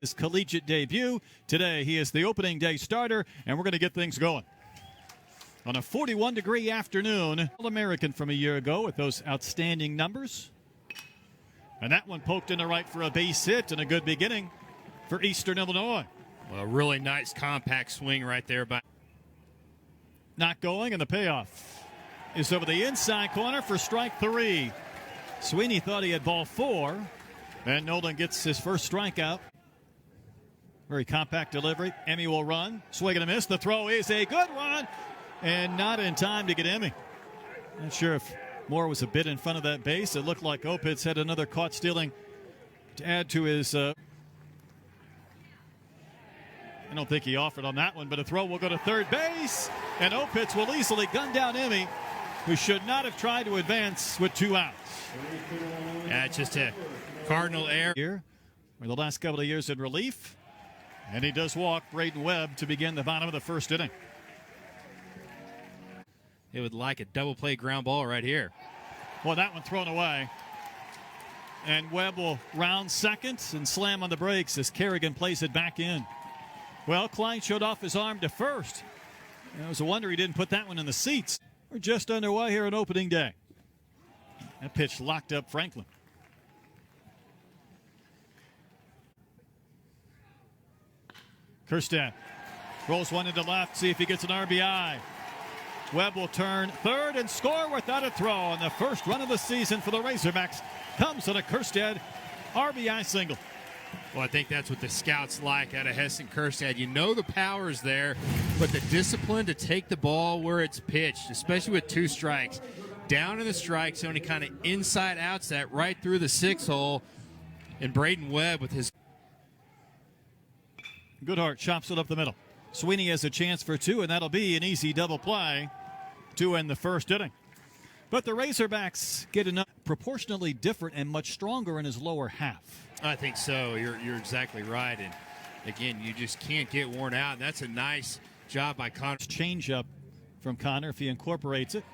His collegiate debut. Today, he is the opening day starter, and we're going to get things going. On a 41-degree afternoon, All-American from a year ago with those outstanding numbers. And that one poked in the right for a base hit and a good beginning for Eastern Illinois. Well, a really nice compact swing right there. Not going, and the payoff is over the inside corner for strike three. Sweeney thought he had ball four, and Nolan gets his first strikeout. Very compact delivery. Emmy will run. Swing and a miss. The throw is a good one, and not in time to get Emmy. Not sure if Moore was a bit in front of that base. It looked like Opitz had another caught stealing to add to his. I don't think he offered on that one, but a throw will go to third base, and Opitz will easily gun down Emmy, who should not have tried to advance with 2 outs. Yeah, it's just a cardinal error. Here, where the last couple of years in relief, and he does walk Braden Webb to begin the bottom of the first inning. It would like a double play ground ball right here. Well, that one thrown away. And Webb will round second and slam on the brakes as Kerrigan plays it back in. Well, Klein showed off his arm to first. It was a wonder he didn't put that one in the seats. We're just underway here on opening day. That pitch locked up Franklin. Kerstad rolls one into left, see if he gets an RBI. Webb will turn third and score without a throw. And the first run of the season for the Razorbacks comes on a Kerstad RBI single. Well, I think that's what the scouts like out of Hessen Kerstad. You know the power's there, but the discipline to take the ball where it's pitched, especially with 2 strikes. Down in the strike zone, he kind of inside outs that right through the 6 hole. And Braden Webb with his. Goodhart chops it up the middle. Sweeney has a chance for 2, and that'll be an easy double play to end the first inning. But the Razorbacks get enough proportionally different and much stronger in his lower half. I think so. You're exactly right. And again, you just can't get worn out. And that's a nice job by Connor. Change up from Connor if he incorporates it.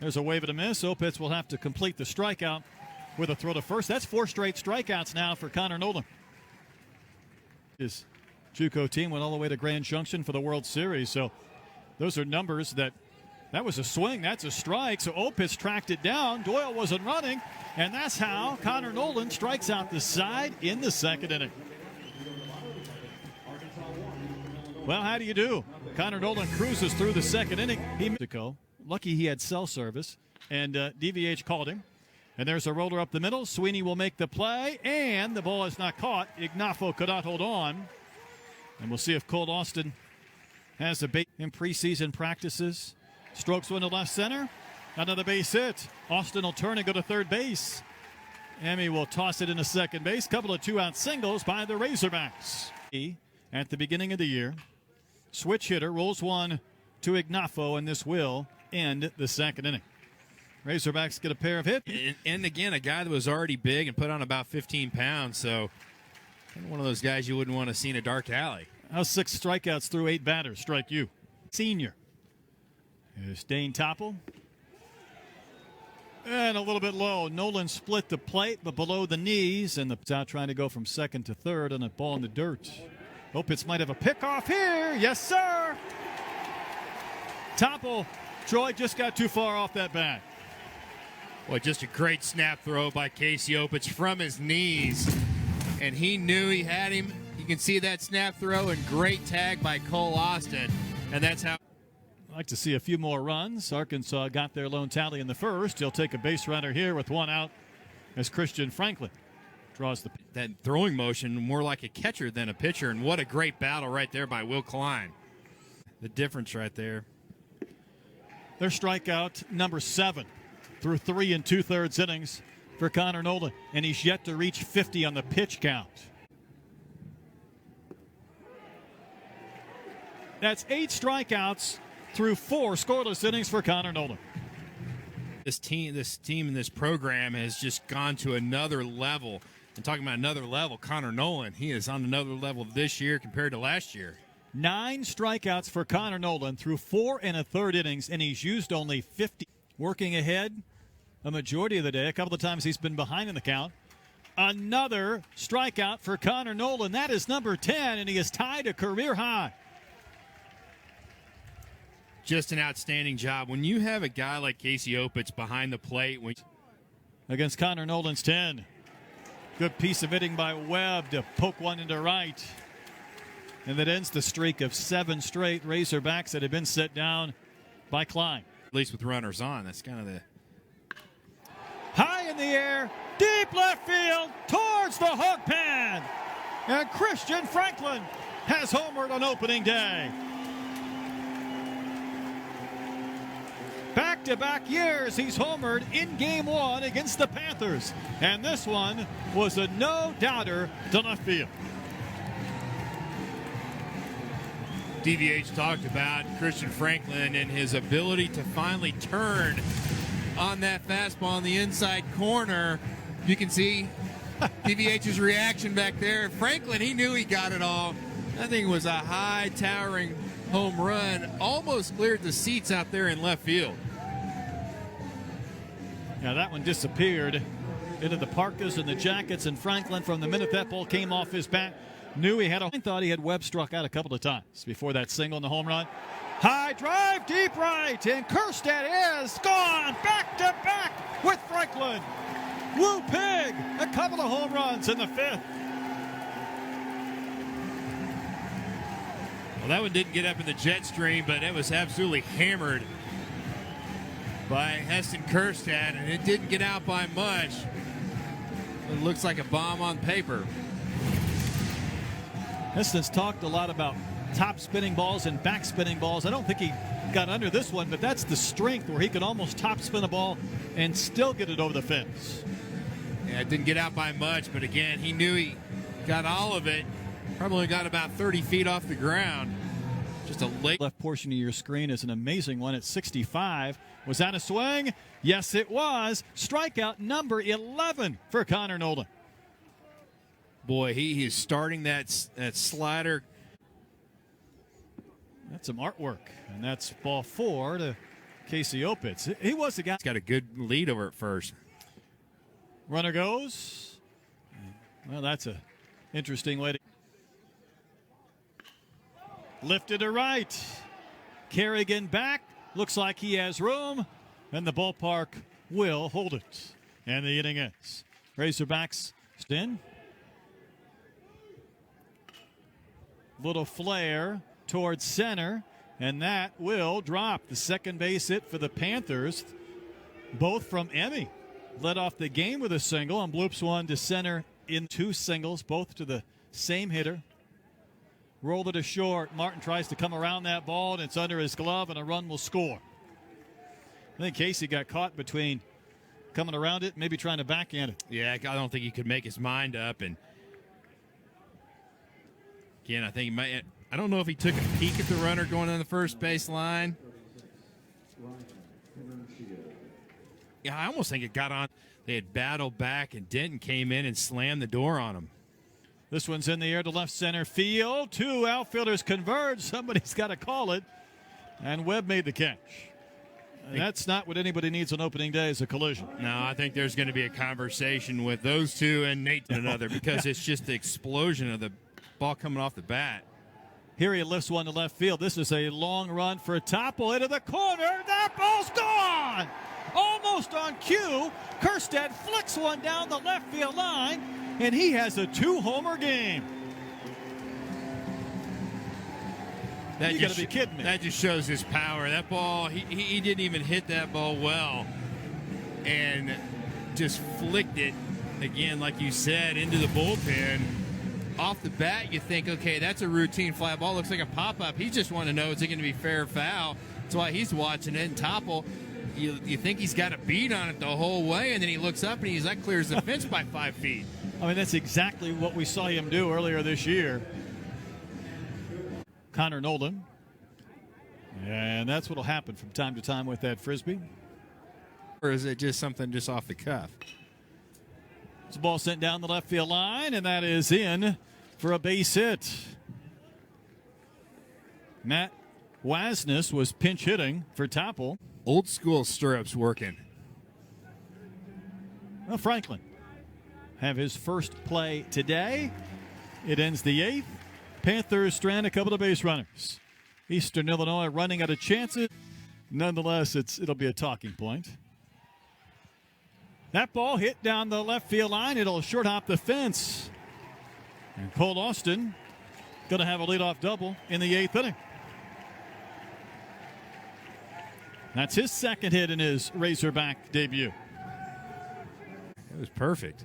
There's a wave and a miss. Opitz will have to complete the strikeout with a throw to first. That's 4 straight strikeouts now for Connor Nolan. His JUCO team went all the way to Grand Junction for the World Series. So those are numbers that was a swing. That's a strike. So Opitz tracked it down. Doyle wasn't running. And that's how Connor Nolan strikes out the side in the second inning. Well, how do you do? Connor Nolan cruises through the second inning. Lucky he had cell service, and DVH called him. And there's a roller up the middle. Sweeney will make the play, and the ball is not caught. Ignafo could not hold on. And we'll see if Cole Austin has a base in preseason practices. Strokes one to left center. Another base hit. Austin will turn and go to third base. Emmy will toss it into second base. Couple of 2-out singles by the Razorbacks. At the beginning of the year, switch hitter rolls one to Ignafo, and this will end the second inning. Razorbacks get a pair of hits. And again, a guy that was already big and put on about 15 pounds. So one of those guys you wouldn't want to see in a dark alley. How's 6 strikeouts through 8 batters strike you? Senior. Here's Dane Topple. And a little bit low. Nolan split the plate, but below the knees. And the out trying to go from second to third on a ball in the dirt. Opitz might have a pickoff here. Yes, sir. Topple. Troy just got too far off that bat. Well, just a great snap throw by Casey Opitz from his knees. And he knew he had him. You can see that snap throw and great tag by Cole Austin. And that's how. I'd like to see a few more runs. Arkansas got their lone tally in the first. He'll take a base runner here with 1 out as Christian Franklin draws the. That throwing motion more like a catcher than a pitcher. And what a great battle right there by Will Klein. The difference right there. Their strikeout number 7 through 3 2/3 innings for Connor Nolan. And he's yet to reach 50 on the pitch count. That's 8 strikeouts through 4 scoreless innings for Connor Nolan. This team and this program has just gone to another level. And talking about another level, Connor Nolan, he is on another level this year compared to last year. 9 strikeouts for Connor Nolan through 4 1/3 innings, and he's used only 50. Working ahead a majority of the day. A couple of times he's been behind in the count. Another strikeout for Connor Nolan. That is number 10, and he is tied a career high. Just an outstanding job. When you have a guy like Casey Opitz behind the plate. Against Connor Nolan's 10. Good piece of hitting by Webb to poke one into right. And that ends the streak of 7 straight Razorbacks that had been set down by Klein. At least with runners on. That's kind of the... High in the air, deep left field, towards the hog pen. And Christian Franklin has homered on opening day. Back-to-back years he's homered in Game 1 against the Panthers. And this one was a no-doubter to left field. DVH talked about Christian Franklin and his ability to finally turn on that fastball on the inside corner. You can see DVH's reaction back there. Franklin, he knew he got it all. That thing was a high towering home run. Almost cleared the seats out there in left field. Yeah, that one disappeared into the parkas and the jackets, and Franklin, from the minute that ball came off his bat, knew he had a... thought he had Webb struck out a couple of times before that single in the home run. High drive, deep right, and Kerstead is gone back-to-back with Franklin. Woo Pig, a couple of home runs in the 5th. Well, that one didn't get up in the jet stream, but it was absolutely hammered by Heston Kerstead, and it didn't get out by much. It looks like a bomb on paper. Heston's talked a lot about top spinning balls and back spinning balls. I don't think he got under this one, but that's the strength where he could almost top spin a ball and still get it over the fence. Yeah, it didn't get out by much, but again, he knew he got all of it. Probably only got about 30 feet off the ground. Just a late... Left portion of your screen is an amazing one at 65. Was that a swing? Yes, it was. Strikeout number 11 for Connor Nolan. Boy, he is starting that slider. That's some artwork, and that's ball 4 to Casey Opitz. He was the guy. He's got a good lead over at first. Runner goes. Well, that's a interesting way to... Lifted to right. Kerrigan back. Looks like he has room, and the ballpark will hold it. And the inning ends. Razorbacks in. Little flare towards center, and that will drop. The second base hit for the Panthers, both from Emmy. Led off the game with a single, and bloops one to center in 2 singles, both to the same hitter. Rolled it to short. Martin tries to come around that ball, and it's under his glove, and a run will score. I think Casey got caught between coming around it, maybe trying to backhand it. Yeah, I don't think he could make his mind up. And again, I think he might... I don't know if he took a peek at the runner going on the first base line. Yeah, I almost think it got on. They had battled back, and Denton came in and slammed the door on him. This one's in the air to left center field. 2 outfielders converge. Somebody's got to call it. And Webb made the catch. That's not what anybody needs on opening day, is a collision. No, I think there's going to be a conversation with those two and Nate and another, because it's just the explosion of the ball coming off the bat. Here he lifts one to left field. This is a long run for Topple into the corner. That ball's gone! Almost on cue. Kerstead flicks one down the left field line, and he has a 2-homer game. You got to be kidding me. That just shows his power. That ball, he didn't even hit that ball well, and just flicked it, again, like you said, into the bullpen. Off the bat, you think, okay, that's a routine fly ball. Looks like a pop-up. He just want to know, is it going to be fair or foul? That's why he's watching it. And Topple, you think he's got a beat on it the whole way, and then he looks up and that clears the fence by 5 feet. I mean, that's exactly what we saw him do earlier this year. Connor Nolan. And that's what will happen from time to time with that Frisbee. Or is it just something just off the cuff? It's a ball sent down the left field line, and that is in for a base hit. Matt Wasness was pinch hitting for Topple. Old school stirrups working. Well, Franklin. have his first play today. It ends the 8th. Panthers strand a couple of base runners. Eastern Illinois running out of chances. Nonetheless, it'll be a talking point. That ball hit down the left field line. It'll short hop the fence. And Cole Austin going to have a leadoff double in the 8th inning. That's his second hit in his Razorback debut. It was perfect.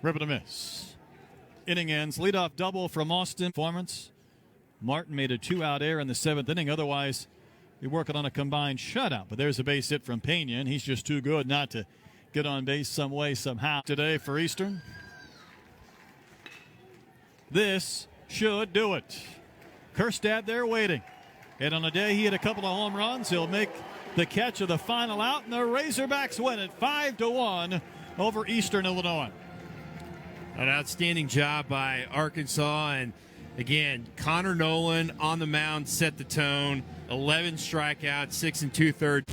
Ribbon to miss. Inning ends. Leadoff double from Austin. Performance. Martin made a 2-out error in the 7th inning. Otherwise, you're working on a combined shutout. But there's a base hit from Pena, and he's just too good not to get on base some way, somehow. Today for Eastern. This should do it. Kerstad there waiting. And on a day he hit a couple of home runs, he'll make the catch of the final out, and the Razorbacks win it 5-1 over Eastern Illinois. An outstanding job by Arkansas, and again, Connor Nolan on the mound set the tone. 11 strikeouts, 6 2/3.